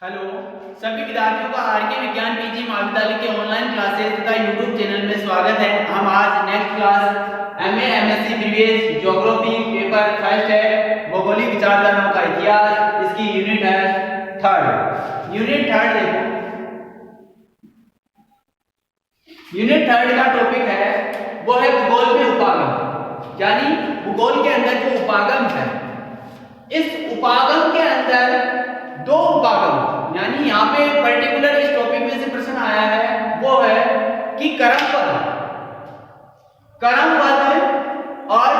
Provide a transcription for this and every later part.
Hello सभी विद्यार्थियों का आरके विज्ञान पीजी महाविद्यालय के ऑनलाइन क्लासेस तथा यूट्यूब चैनल में स्वागत है। हम आज next class MA MSc previous geography paper first है भौगोलिक विचारधाराओं का इतिहास। इसकी यूनिट है थर्ड। यूनिट थर्ड देखो, यूनिट थर्ड का टॉपिक है वो है भूगोल में उपागम, यानी भूगोल के अंदर जो उपागम है, इस उपागम के अंदर दो उपागम, यानी यहाँ पे पर्टिकुलर इस टॉपिक में से प्रश्न आया है वो है कि क्रमबद्ध और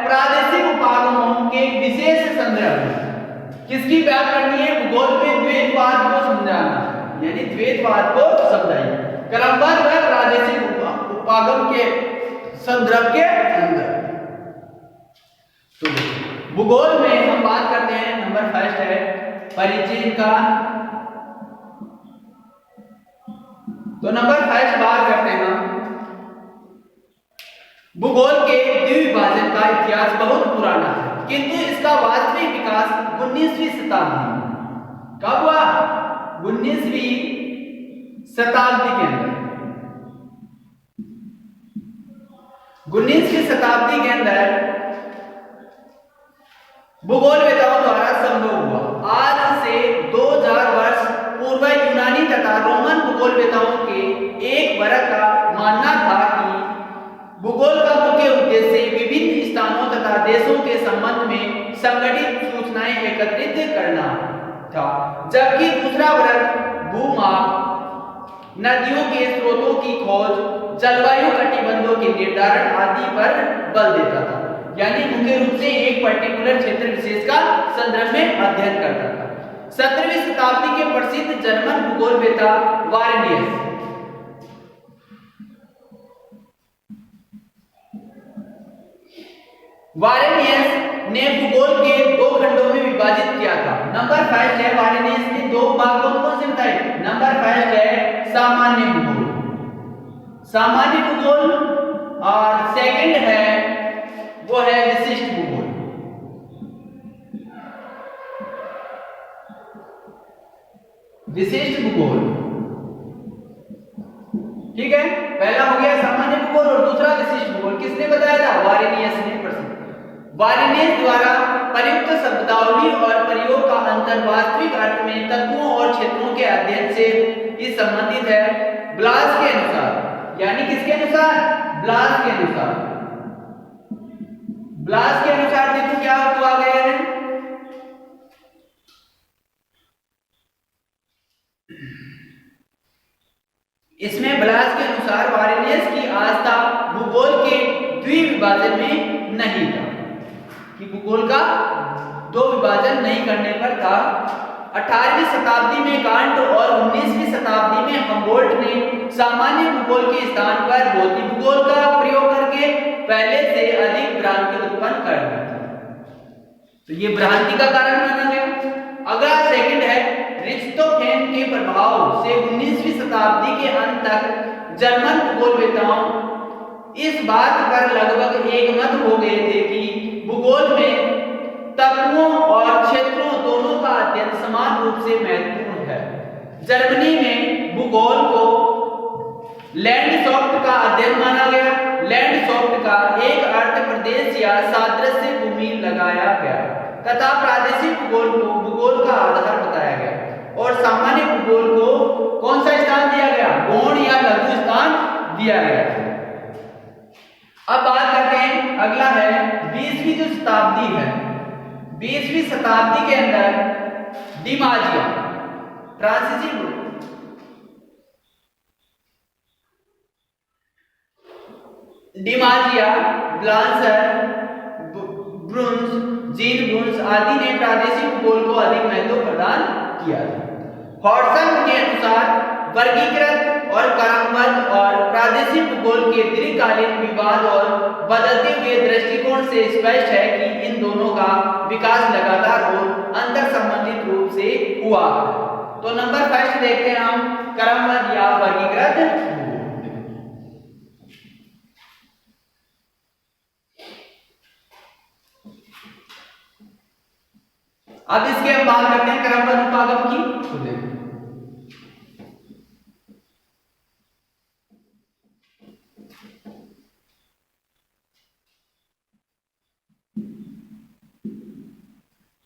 प्रादेशिक उपागमों के विशेष संदर्भ किसकी बात करनी है? भूगोल में द्वैतवाद को समझाना, यानी द्वैतवाद को समझाइए क्रमबद्ध व प्रादेशिक उपागम के संदर्भ के अंदर। तो भूगोल में हम बात करते हैं, नंबर फर्स्ट है परिचय का। तो नंबर फर्स्ट बात करते हैं हम भूगोल के द्विभाजन का इतिहास बहुत पुराना है, किंतु इसका वास्तविक विकास 19वीं शताब्दी में कब हुआ? 19वीं शताब्दी के अंदर, 19वीं शताब्दी के अंदर भूगोलवेताओं द्वारा संभव हुआ। आज से 2000 वर्ष पूर्व यूनानी तथा रोमन भूगोलवेताओं के एक वर्ग का मानना था कि भूगोल का मुख्य उद्देश्य विभिन्न स्थानों तथा देशों के संबंध में संगठित सूचनाएं एकत्रित करना था, जबकि दूसरा वर्ग भूमाप, नदियों के स्रोतों की खोज, जलवायु कटिबंधों के निर्धारण आदि पर बल देता था, यानी मुख्य रूप से एक पर्टिकुलर क्षेत्र विशेष का संदर्भ में अध्ययन करता था। 17वीं शताब्दी के प्रसिद्ध जर्मन भूगोलवेता वारेनियस ने भूगोल के दो खंडों में विभाजित किया था। नंबर फर्स्ट है वारेनियस ने दो भाग कौन से बताए? नंबर फर्स्ट है सामान्य भूगोल, सामान्य भूगोल, और सेकंड है वो है विशिष्ट भूगोल। विशिष्ट भूगोल, ठीक है, पहला हो गया सामान्य भूगोल और दूसरा विशिष्ट भूगोल। किसने बताया था? वारेनियस ने। वारेनियस द्वारा प्रयुक्त शब्दावली और प्रयोग का अंतर वास्तविक अर्थ में तत्वों और क्षेत्रों के अध्ययन से ही संबंधित है। ब्लास के अनुसार, यानी किसके अनुसार? ब्लास के अनुसार। ब्लास के अनुसार देखो क्या हुआ गया है, इसमें ब्लास के अनुसार वारेनियस की आस्था भूगोल के द्विविभाजन में नहीं था, कि भूगोल का दो विभाजन नहीं करने पर था। 18वीं शताब्दी में कांट और 19वीं शताब्दी में हम्बोल्ट ने सामान्य भूगोल के स्थान पर भौतिक भूगोल का प्रयोग करके पहले से अधिक भ्रांति उत्पन्न कर दी, तो ये भ्रांति का कारण माना गया। अगला सेकंड है रिच्टोफेन के प्रभाव से 19वीं शताब्दी के अंत तक जर्मन भूगोलवेताओं इस बात पर लगभग एकमत हो गए थे कि भूगोल में तत्वों और क्षेत्रों दोनों का अध्ययन समान रूप से महत्वपूर्ण है। जर्मनी में भूगोल को लैंडस्केप का अध्ययन माना गया। लैंडस्केप का एक अर्थ प्रदेश या सादृश्य भूमि लगाया गया तथा प्रादेशिक भूगोल को भूगोल का आधार बताया गया, और सामान्य भूगोल को कौन सा स्थान दिया गया? गौण या लघु स्थान दिया गया। अब बात करते हैं, अगला है 20वीं जो शताब्दी है, 20वीं शताब्दी के अंदर डिमाजिया, फ्रांसीसी डिमाजिया, ब्लांसर, ब्रुन्स, जीन ब्रुन्स आदि ने प्रादेशिक भूगोल को अधिक महत्व प्रदान किया। हॉडसन के अनुसार वर्गीकृत और क्रमबद्ध और प्रादेशिक भूगोल के दीर्घकालीन विवाद और बदलते हुए दृष्टिकोण से स्पष्ट है कि इन दोनों का विकास लगातार और अंतर संबंधित रूप से हुआ। तो नंबर फर्स्ट देखते हैं हम क्रमबद्ध या वर्गीकृत। अब इसके हम बात करते हैं क्रमबद्ध उपागम की। तो देखो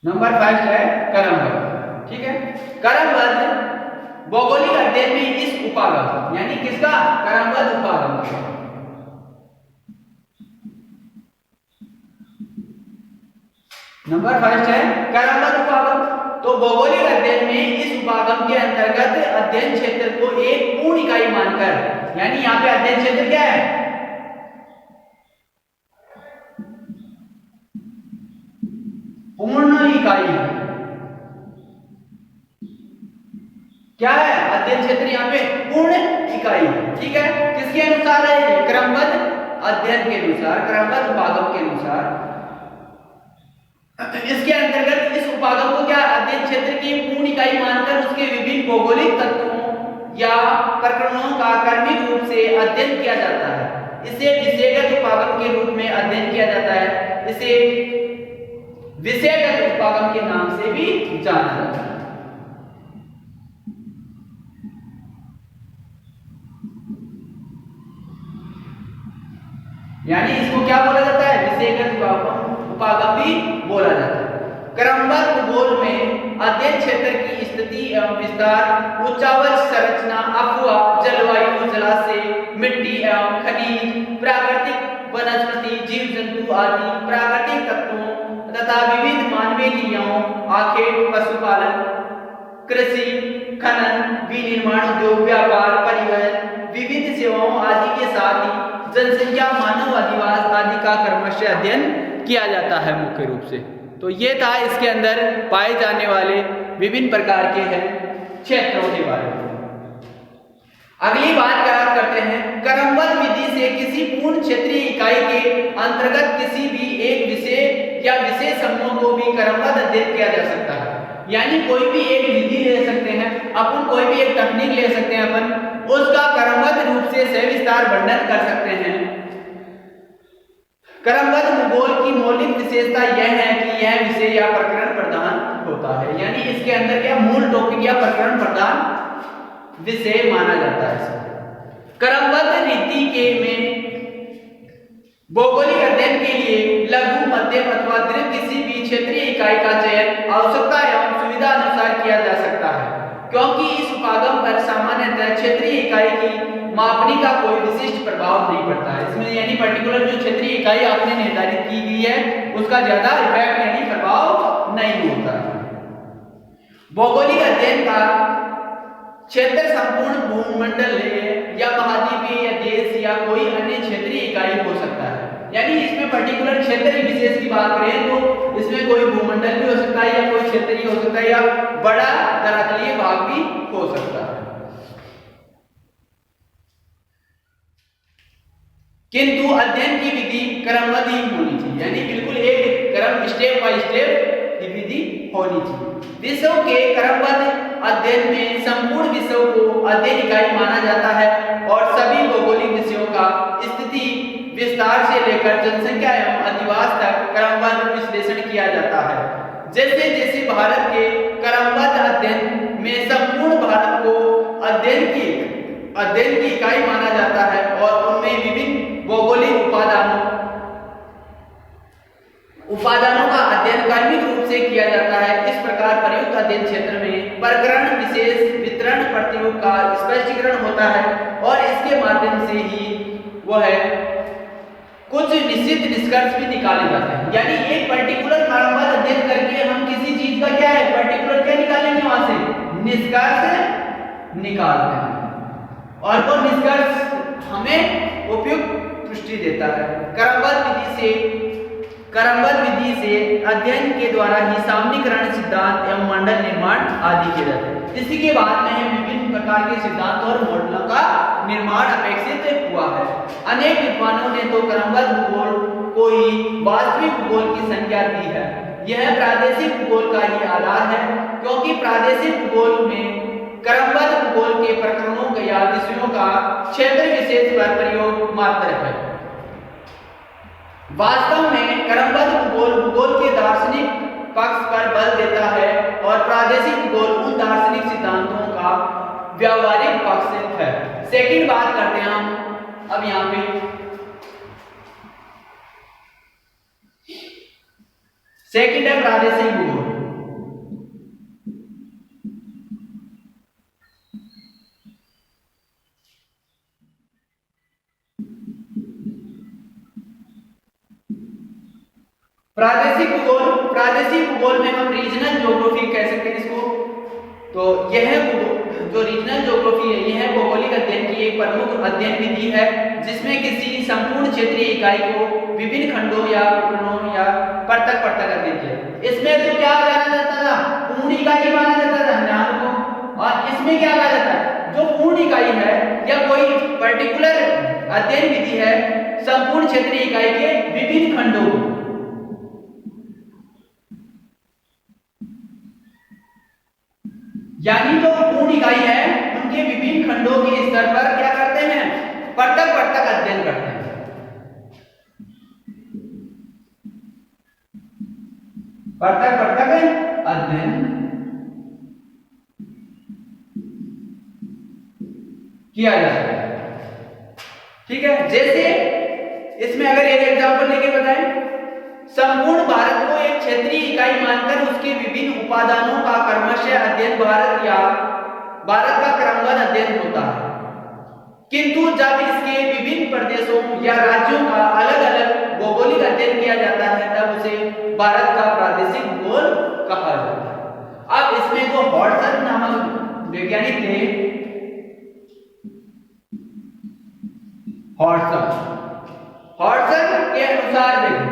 नंबर 5 है क्रमबद्ध। ठीक है, क्रमबद्ध भौगोलिक अध्ययन में इस उपागम यानी किसका, क्रमबद्ध उपागम का। नंबर 5 है क्रमबद्ध उपागम। तो भौगोलिक अध्ययन में इस उपागम के अंतर्गत अध्ययन क्षेत्र को एक पूर्ण इकाई मानकर, यानी यहाँ पे अध्ययन क्षेत्र क्या है, पूर्ण इकाई है। क्या है अध्ययन क्षेत्र, यहाँ पे पूर्ण इकाई है। ठीक है, किसके अनुसार है ये, क्रमबद्ध अध्ययन के अनुसार, क्रमबद्ध उपागम के अनुसार। इसके अंतर्गत इस उपागम को क्या, अध्ययन क्षेत्र की पूर्ण इकाई मानकर उसके विभिन्न भौगोलिक तत्वों या प्रकरणों का क्रमिक रूप से अध्ययन किया जाता है। इसे विषयगत उपागम के रूप में अध्ययन किया जाता है। इसे विषयगत उपागम के नाम से भी जाना जाता है। यानी इसको क्या बोला जाता है, विषयगत उपागम भी बोला जाता है। क्रमबद्ध भूगोल में अध्ययन क्षेत्र की स्थिति एवं विस्तार, उच्चावच संरचना, अफवाह, जलवायु, जलाशय, मिट्टी एवं खनिज, प्राकृतिक वनस्पति, जीव जंतु आदि प्राकृतिक तत्वों तथा विविध मानवीय क्रियाओं, आखेट, पशुपालन, कृषि, खनन, विनिर्माण उद्योग, व्यापार, परिवहन, विविध सेवाओं आदि के साथ ही जनसंख्या, मानव अधिवास आदि का क्रमशः अध्ययन किया जाता है मुख्य रूप से। तो ये था इसके अंदर पाए जाने वाले विभिन्न प्रकार के हैं क्षेत्रों के बारे में। अगली बात करते हैं, क्रमबद्ध विधि से किसी पूर्ण क्षेत्रीय इकाई के अंतर्गत किसी भी एक विषय या विषय समूह को भी क्रमबद्ध अध्ययन किया जा सकता है। यानी कोई भी एक विधि ले सकते हैं अपन, कोई भी एक तकनीक ले सकते हैं अपन, उसका क्रमबद्ध रूप से सविस्तार वर्णन कर सकते हैं। क्रमबद्ध भूगोल की मौलिक विशेषता यह है कि यह विषय या प्रकरण प्रधान होता है। यानी इसके अंदर क्या, मूल टॉपिक या प्रकरण प्रधान विषय माना जाता है। क्रमबद्ध रीति के में भौगोलिक अध्ययन के लिए लघु, मध्यम अथवा दीर्घ किसी भी क्षेत्रीय इकाई का चयन आवश्यकता एवं सुविधा अनुसार किया जा सकता है, क्योंकि इस उपागम पर सामान्यतः क्षेत्रीय इकाई की मापनी का कोई विशिष्ट प्रभाव नहीं पड़ता है। इसमें यानी पर्टिकुलर जो क्षेत्रीय इकाई आपने निर्धारित की गई है उसका ज्यादा इफेक्ट यानी प्रभाव नहीं होता। भौगोलिक अध्ययन का क्षेत्र संपूर्ण भूमंडल या महाद्वीपीय या देश या कोई अन्य क्षेत्रीय इकाई हो सकता है। यानी इसमें पर्टिकुलर क्षेत्रीय विशेष की बात करें तो इसमें कोई भूमंडल भी हो सकता है या कोई क्षेत्रीय हो सकता है या बड़ा धरातलीय भाग भी हो सकता है। किंतु अध्ययन की विधि क्रमबद्ध ही होनी चाहिए, यानी बिल्कुल एक क्रम स्टेप बाय स्टेप विधि होनी चाहिए। विषयों के क्रमबद्ध अध्ययन में संपूर्ण विषयों को अध्ययन इकाई माना जाता है और सभी भौगोलिक विषयों का स्थिति विस्तार से लेकर जनसंख्या एवं अधिवास तक क्रमबद्ध विश्लेषण किया जाता है। जैसे जैसे भारत के क्रमबद्ध अध्ययन में संपूर्ण भारत को अध्ययन की इकाई माना जाता है और उनमें विभिन्न भौगोलिक उपादानों का अध्ययन क्रमिक रूप से किया जाता है। इस प्रकार प्रयुक्त अध्ययन क्षेत्र में प्रकरण विशेष वितरण प्रतिरूप का स्पष्टीकरण होता है और इसके माध्यम से ही वह कुछ निश्चित निष्कर्ष भी निकाले जाते हैं। यानी एक पर्टिकुलर क्रमबद्ध अध्ययन करके हम किसी चीज का क्या है, पर्टिकुलर क्या निकालेंगे, वहां से निष्कर्ष निकालते हैं और वो निष्कर्ष हमें उपयुक्त पुष्टि देता है। क्रमबद्ध विधि से अध्ययन के द्वारा ही सामान्यीकरण सिद्धांत एवं मॉडल निर्माण आदि किए जाते हैं। इसी के बाद में विभिन्न प्रकार के सिद्धांत और मॉडलों का निर्माण अपेक्षित हुआ है। अनेक विद्वानों ने तो क्रमबद्ध भूगोल को ही वास्तविक भूगोल की संज्ञा दी है। यह प्रादेशिक भूगोल का ही आधार है, क्योंकि प्रादेशिक भूगोल में क्रमबद्ध भूगोल के प्रकरणों या विषयों का क्षेत्र विशेष पर प्रयोग मात्र है। वास्तव में क्रमबद्ध भूगोल के दार्शनिक पक्ष पर बल देता है और प्रादेशिक भूगोल उन दार्शनिक सिद्धांतों का व्यावहारिक पक्ष है। सेकंड बात करते हैं हम अब यहाँ पे, सेकंड है प्रादेशिक भूगोल। प्रादेशिक भूगोल में हम रीजनल ज्योग्राफी कह सकते हैं इसको। तो यह जो रीजनल ज्योग्राफी है यह भौगोलिक अध्ययन की एक प्रमुख अध्ययन विधि है जिसमें किसी संपूर्ण क्षेत्रीय इकाई को विभिन्न खंडों या प्रकरणों या पृथक अध्ययन किया। इसमें तो क्या जाना जाता था, पूर्ण इकाई माना जाता था ध्यान को, और इसमें क्या कहा जाता है, जो पूर्ण इकाई है या कोई पर्टिकुलर अध्ययन विधि है संपूर्ण क्षेत्रीय इकाई के विभिन्न खंडों को, यानी जो पूर्ण इकाई है उनके विभिन्न खंडों के स्तर पर क्या करते हैं, पृथक अध्ययन करते हैं। पृथक अध्ययन किया जाता है। ठीक है, जैसे इसमें अगर एक एग्जांपल लेके बताएं, संपूर्ण भारत को एक क्षेत्रीय इकाई मानकर उसके विभिन्न उपादानों का क्रमशः अध्ययन भारत का क्रमबद्ध अध्ययन होता है, किंतु जब इसके विभिन्न प्रदेशों या राज्यों का अलग अलग भौगोलिक अध्ययन किया जाता है तब उसे भारत का प्रादेशिक भूगोल कहा जाता है। अब इसमें जो हॉडसन नामक वैज्ञानिक थे, हॉडसन के अनुसार देखो,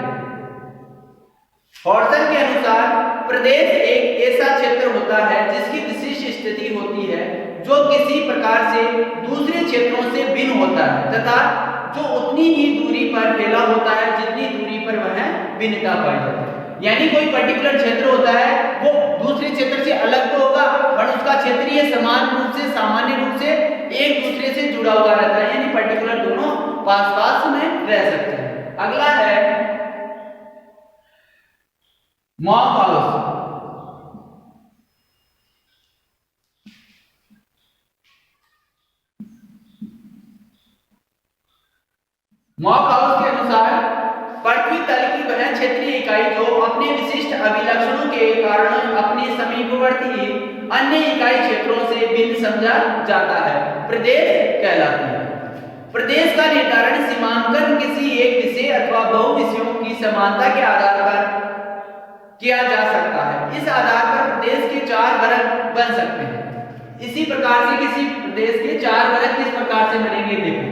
हॉडसन के अनुसार प्रदेश एक ऐसा क्षेत्र होता है जिसकी विशिष्ट स्थिति होती है जो किसी प्रकार से दूसरे क्षेत्रों से भिन्न होता है तथा जो उतनी ही दूरी पर फैला होता है जितनी दूरी पर वह भिन्नता पाई जाती है। यानी कोई पर्टिकुलर क्षेत्र होता है वो दूसरे क्षेत्र से अलग तो होगा पर उसका क्षेत्रीय समान रूप से सामान्य रूप से एक दूसरे से जुड़ा हुआ रहता है, यानी पर्टिकुलर दोनों पास पास में रह सकते हैं। अगला है मॉक हाउस। मॉक हाउस के अनुसार पृथ्वी तल की वह क्षेत्रीय इकाई जो अपने विशिष्ट अभिलक्षणों के कारण अपने समीपवर्ती अन्य इकाई क्षेत्रों से भिन्न समझा जाता है प्रदेश कहलाती है। प्रदेश का निर्धारण सीमांकन किसी एक विषय अथवा बहु विषयों की समानता के आधार पर किया जा सकता है। इस आधार पर प्रदेश के 4 वर्ग बन सकते हैं। इसी प्रकार से किसी प्रदेश के 4 वर्ग किस प्रकार से बनेंगे देखो,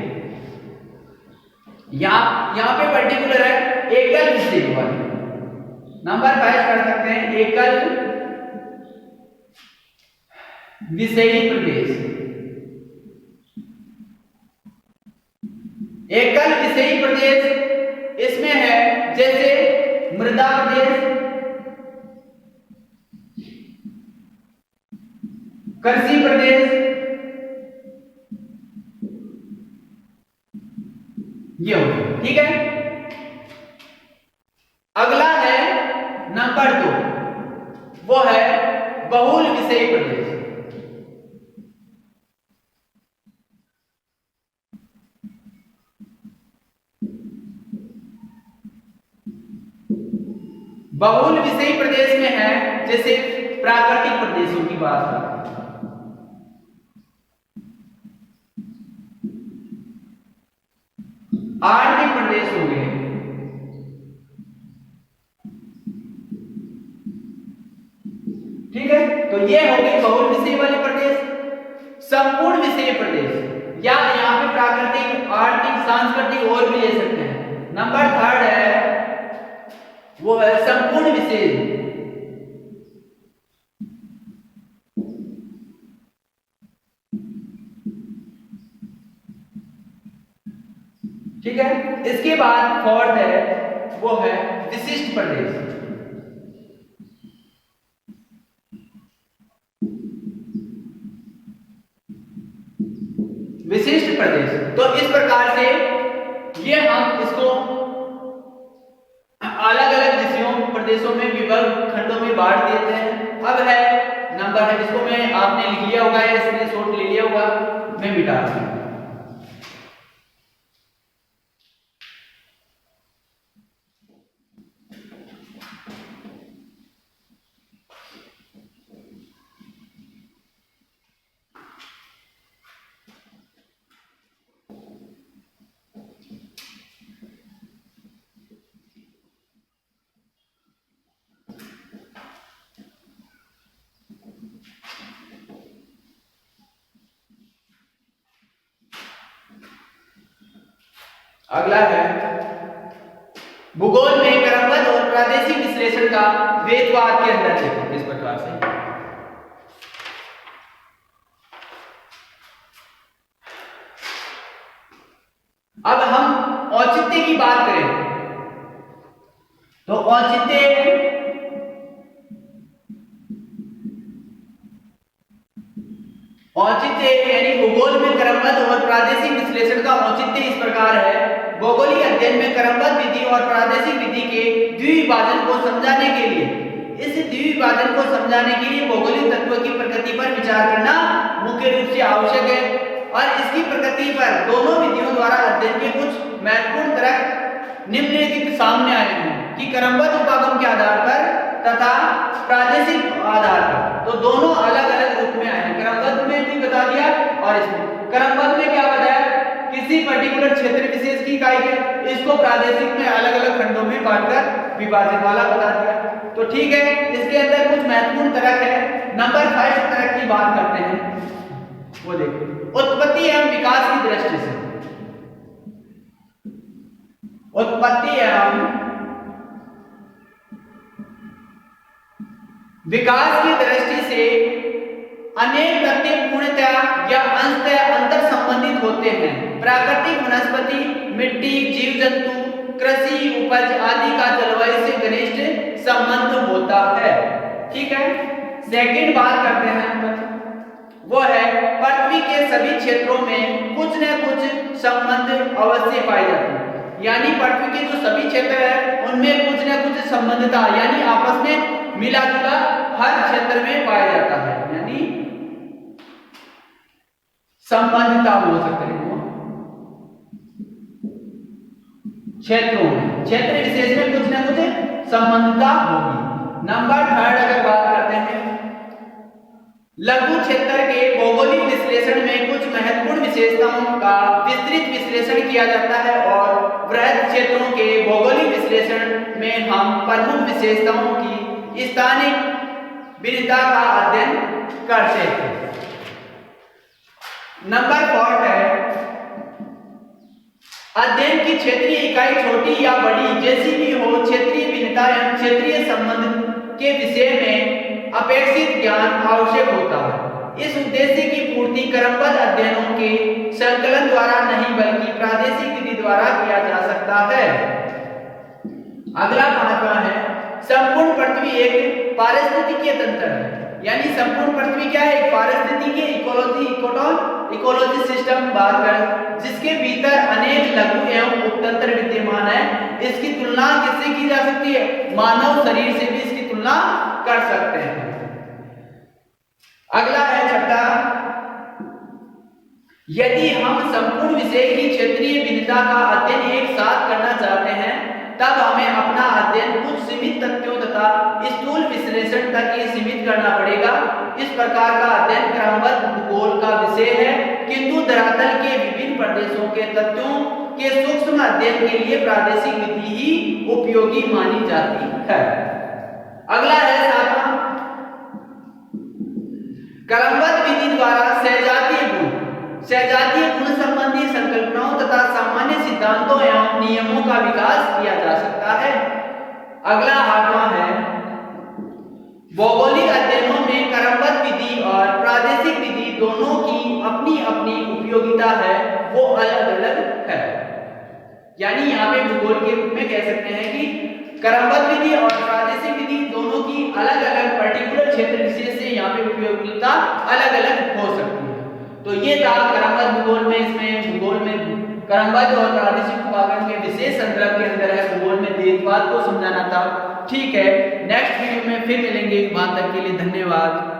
यहाँ पे पर्टिकुलर है एकल विषय वाले, नंबर 5 कर सकते हैं एकल विषयी प्रदेश। एकल विषयी प्रदेश इसमें है जैसे मृदा प्रदेश, कृषि प्रदेश, ये हो गया। ठीक है, अगला है नंबर 2, वो है बहुल विषयी प्रदेश। बहुल विषयी प्रदेश में है जैसे प्राकृतिक प्रदेशों की बात करें, आर्थिक प्रदेश हो गए, ठीक है। तो ये हो गए बहुल विषय वाले प्रदेश। संपूर्ण विषय प्रदेश या यहाँ पे प्राकृतिक, आर्थिक, सांस्कृतिक और भी ले सकते हैं। नंबर 3 है वो है संपूर्ण विषय। ठीक है, इसके बाद 4th है वो है विशिष्ट प्रदेश। विशिष्ट प्रदेश, तो इस प्रकार से ये हम इसको अलग अलग विषयों प्रदेशों में विभाग खंडों में बांट देते हैं। अब है नंबर है, इसको मैं आपने लिख लिया होगा, स्क्रीनशॉट ले लिया होगा, मैं मिटा दूं। अगला है भूगोल में क्रमबद्ध और प्रादेशिक विश्लेषण का वेदवाद के अंदर देखो इस प्रकार से। अब हम औचित्य की बात करें तो औचित्य यानी भूगोल में क्रमबद्ध और प्रादेशिक विश्लेषण का औचित्य इस प्रकार है। भौगोलिक अध्ययन में क्रमबद्ध विधि और प्रादेशिक विधि के द्विविभाजन को समझाने के लिए भौगोलिक तत्वों की प्रकृति पर विचार करना मुख्य रूप से आवश्यक है और इसकी प्रकृति पर दोनों विधियों द्वारा अध्ययन के कुछ महत्वपूर्ण तर्क निम्नलिखित सामने आए हैं कि क्रमबद्ध उपागम के आधार पर तथा प्रादेशिक आधार पर। तो दोनों अलग अलग रूप में आए हैं, क्रमबद्ध में भी बता दिया और इसमें। क्रमबद्ध में क्या बताया, किसी पर्टिकुलर क्षेत्र विशेष की इकाई है, इसको प्रादेशिक में अलग अलग खंडों में बांटकर विभाजन वाला बता दिया। तो ठीक है, इसके अंदर कुछ महत्वपूर्ण तर्क है। नंबर 5 तर्क की बात करते हैं, वो देखो उत्पत्ति एवं विकास की दृष्टि से। उत्पत्ति एवं विकास की दृष्टि से अनेक तथ्य पूर्णतः या अंशतः अंतर संबंधित होते हैं। प्राकृतिक वनस्पति, मिट्टी, जीव जंतु, कृषि उपज आदि का जलवायु से घनिष्ठ संबंध होता है। ठीक है, सेकंड बात करते हैं, वो है पृथ्वी के सभी क्षेत्रों में कुछ न कुछ संबंध अवश्य पाए जाते हैं। यानी पृथ्वी के जो सभी क्षेत्र है उनमें कुछ न कुछ संबंधता यानी आपस में मिला जुला हर क्षेत्र में पाया जाता है, यानी संबंधता बोल सकते हैं वो क्षेत्रों में, क्षेत्र विशेष में कुछ न कुछ संबंधता होगी। नंबर 3 अगर बात करते हैं, लघु क्षेत्र के भौगोलिक विश्लेषण में कुछ महत्वपूर्ण विशेषताओं का विस्तृत विश्लेषण किया जाता है और बृहद क्षेत्रों के भौगोलिक विश्लेषण में हम प्रमुख विशेषताओं की स्थानिक भिन्नता का अध्ययन करते हैं। नंबर 4 है अध्ययन की क्षेत्रीय इकाई छोटी या बड़ी जैसी भी हो, क्षेत्रीय भिन्नता एवं क्षेत्रीय संबंध के विषय में अपेक्षित ज्ञान आवश्यक होता है। इस उद्देश्य की पूर्ति क्रमबद्ध अध्ययनों के संकलन द्वारा नहीं बल्कि प्रादेशिक विधि द्वारा किया जा सकता है। अगला 5वां है संपूर्ण पृथ्वी एक पारिस्थितिकीय तंत्र है। यानी संपूर्ण पृथ्वी क्या है, एक पारिस्थितिकीय इकोलॉजी सिस्टम बात कर जिसके भीतर अनेक लघु एवं उपतंत्र विद्यमान है। इसकी तुलना किससे की जा सकती है, मानव शरीर से भी इसकी तुलना कर सकते हैं। अगला है 6, यदि हम संपूर्ण विषय की क्षेत्रीय भिन्नता का अध्ययन एक साथ करना चाहते हैं तब हमें अपना अध्ययन कुछ सीमित तथ्यों तथा स्थूल विश्लेषण तक ही सीमित करना पड़ेगा। इस प्रकार का अध्ययन क्रमबद्ध भूगोल का विषय है, किंतु धरातल के विभिन्न प्रदेशों के तथ्यों के सूक्ष्म अध्ययन के लिए प्रादेशिक विधि ही उपयोगी मानी जाती है। अगला है 7वां, क्रमबद्ध विधि द्वारा सजातीय गुण संबंधी संकल्पनाओं तथा सामान्य सिद्धांतों एवं नियमों का विकास किया जा सकता है। अगला 8वां है भौगोलिक अध्ययनों में क्रमबद्ध विधि और प्रादेशिक विधि दोनों की अपनी अपनी उपयोगिता है, वो अलग अलग है। यानी यहाँ पे भूगोल के रूप में कह सकते हैं कि क्रमबद्ध विधि और प्रादेशिक विधि दोनों की अलग अलग पर्टिकुलर क्षेत्र विशेष से यहाँ पे उपयोगिता अलग अलग हो सकती है। तो ये था क्रमबद्ध भूगोल में, इसमें भूगोल में क्रमबद्ध और प्रादेशिक उपागम के विशेष संदर्भ के अंदर है भूगोल में देशवाद को समझाना था। ठीक है, नेक्स्ट वीडियो में फिर मिलेंगे। वहां तक के लिए धन्यवाद।